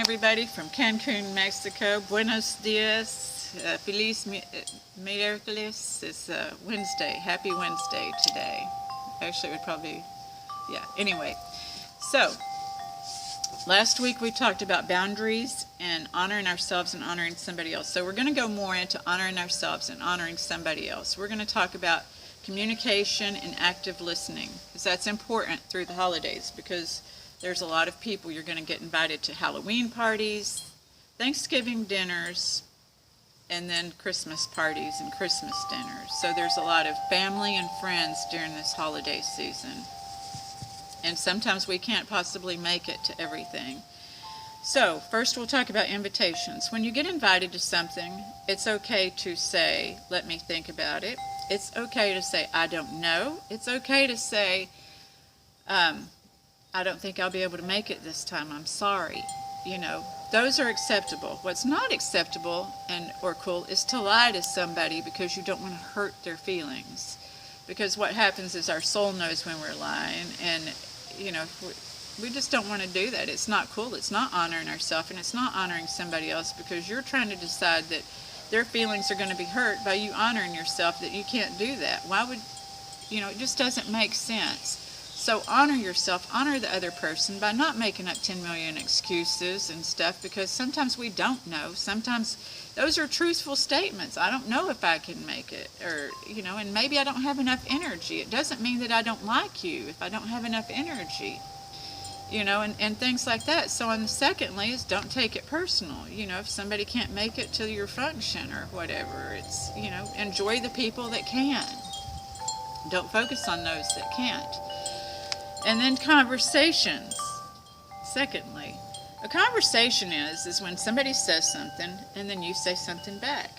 everybody from Cancun, Mexico. Buenos dias. Miércoles. It's Wednesday. Happy Wednesday today. Actually, it would probably, yeah. Anyway, so last week we talked about boundaries and honoring ourselves and honoring somebody else. So we're going to go more into honoring ourselves and honoring somebody else. We're going to talk about communication and active listening, because that's important through the holidays, because there's a lot of people. You're going to get invited to Halloween parties, Thanksgiving dinners, and then Christmas parties and Christmas dinners. So there's a lot of family and friends during this holiday season. And sometimes we can't possibly make it to everything. So first we'll talk about invitations. When you get invited to something, it's okay to say, let me think about it. It's okay to say, I don't know. It's okay to say, I don't think I'll be able to make it this time. I'm sorry. You know, those are acceptable. What's not acceptable or cool is to lie to somebody because you don't want to hurt their feelings. Because what happens is our soul knows when we're lying, and you know, we just don't want to do that. It's not cool. It's not honoring ourselves, and it's not honoring somebody else, because you're trying to decide that their feelings are going to be hurt by you honoring yourself, that you can't do that. Why would, you know, it just doesn't make sense. So honor yourself, honor the other person by not making up 10 million excuses and stuff, because sometimes we don't know. Sometimes those are truthful statements. I don't know if I can make it, or, you know, and maybe I don't have enough energy. It doesn't mean that I don't like you if I don't have enough energy, you know, and things like that. So, and secondly is don't take it personal. You know, if somebody can't make it to your function or whatever, it's, you know, enjoy the people that can. Don't focus on those that can't. And then conversations. Secondly, a conversation is when somebody says something and then you say something back.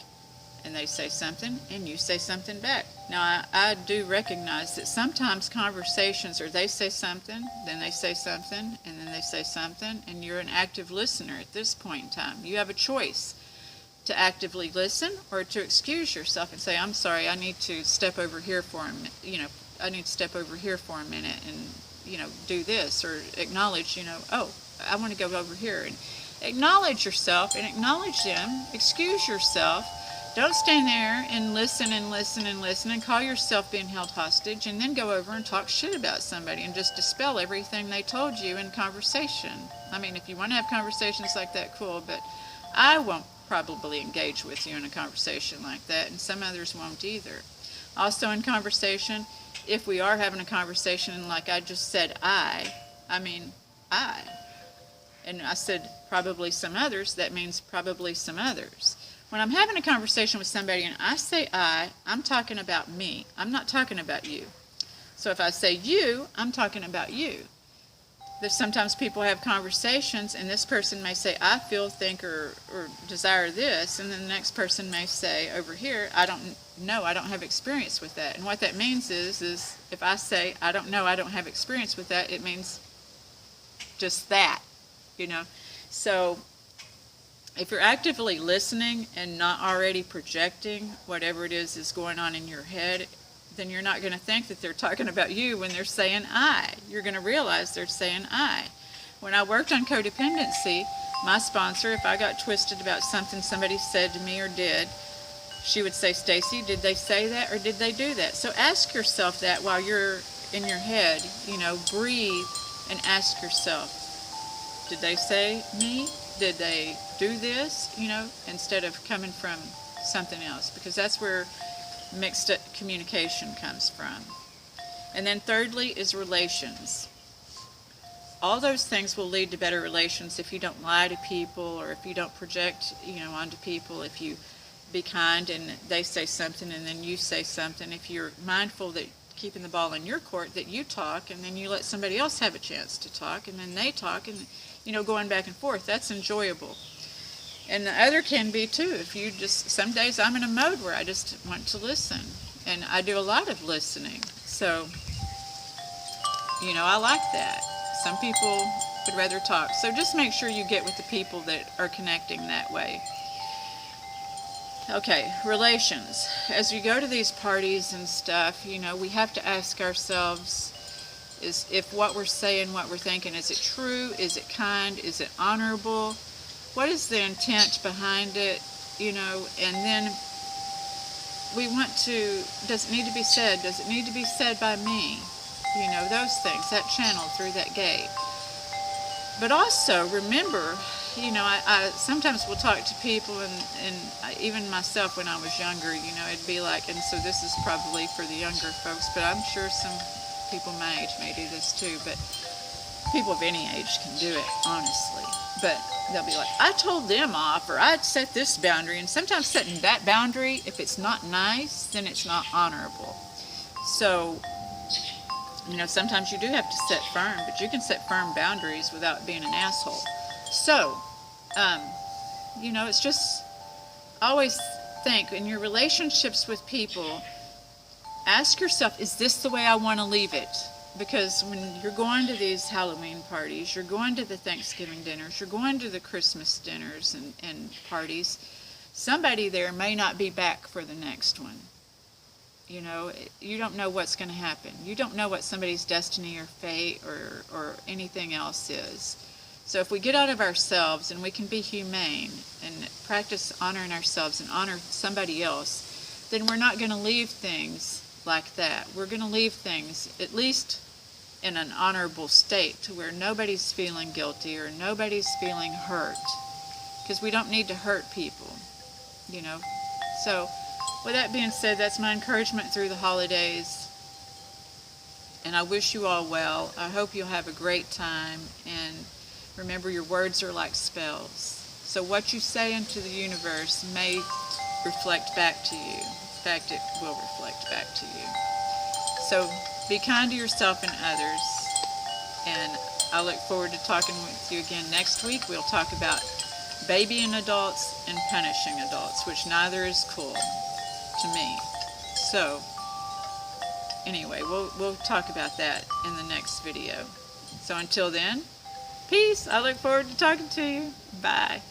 And they say something and you say something back. Now, I do recognize that sometimes conversations are they say something, then they say something, and then they say something, and you're an active listener at this point in time. You have a choice to actively listen or to excuse yourself and say, I'm sorry, I need to step over here for a minute, you know, I need to step over here for a minute and, you know, do this, or acknowledge, you know, oh, I want to go over here, and acknowledge yourself and acknowledge them, excuse yourself. Don't stand there and listen and listen and listen and call yourself being held hostage and then go over and talk shit about somebody and just dispel everything they told you in conversation. I mean, if you want to have conversations like that, cool, but I won't probably engage with you in a conversation like that, and some others won't either. Also in conversation, if we are having a conversation, and like I just said, I mean I. And I said probably some others, that means probably some others. When I'm having a conversation with somebody and I say I'm talking about me. I'm not talking about you. So if I say you, I'm talking about you. There's sometimes people have conversations and this person may say, I feel, think, or desire this, and then the next person may say over here, I don't know, I don't have experience with that. And what that means is if I say, I don't know, I don't have experience with that, it means just that, you know. So if you're actively listening and not already projecting whatever it is going on in your head, then you're not going to think that they're talking about you when they're saying I. You're going to realize they're saying I. When I worked on codependency, my sponsor, if I got twisted about something somebody said to me or did, she would say, Stacy, did they say that or did they do that? So ask yourself that while you're in your head, you know, breathe and ask yourself, did they say me? Did they do this? You know, instead of coming from something else, because that's where mixed communication comes from. And then thirdly is relations. All those things will lead to better relations if you don't lie to people, or if you don't project, you know, onto people, if you be kind and they say something and then you say something, if you're mindful that keeping the ball in your court, that you talk and then you let somebody else have a chance to talk and then they talk, and, you know, going back and forth, that's enjoyable. And the other can be too, if you just, some days I'm in a mode where I just want to listen, and I do a lot of listening, so, you know, I like that. Some people would rather talk, so just make sure you get with the people that are connecting that way. Okay, relations. As we go to these parties and stuff, you know, we have to ask ourselves, is if what we're saying, what we're thinking, is it true? Is it kind? Is it honorable? what is the intent behind it, you know, and then we want to, does it need to be said? Does it need to be said by me? You know, those things, that channel through that gate. But also remember, you know, I sometimes will talk to people, and even myself when I was younger, you know, it'd be like, and so this is probably for the younger folks, but I'm sure some people my age may do this too, but people of any age can do it, honestly. But they'll be like, I told them off, or I'd set this boundary, and sometimes setting that boundary, if it's not nice, then it's not honorable. So, you know, sometimes you do have to set firm, but you can set firm boundaries without being an asshole. So, you know, it's just always think in your relationships with people, ask yourself, is this the way I want to leave it? Because when you're going to these Halloween parties, you're going to the Thanksgiving dinners, you're going to the Christmas dinners and parties, somebody there may not be back for the next one. You know, you don't know what's going to happen. You don't know what somebody's destiny or fate or anything else is. So if we get out of ourselves and we can be humane and practice honoring ourselves and honor somebody else, then we're not going to leave things like that. We're going to leave things at least in an honorable state to where nobody's feeling guilty or nobody's feeling hurt, because we don't need to hurt people, you know. So with that being said, that's my encouragement through the holidays, and I wish you all well. I hope you'll have a great time, and remember, your words are like spells. So what you say into the universe may reflect back to you. In fact, it will reflect back to you. So be kind to yourself and others, and I look forward to talking with you again next week. We'll talk about babying adults and punishing adults, which neither is cool to me. So anyway, we'll talk about that in the next video. So until then, peace. I look forward to talking to you. Bye.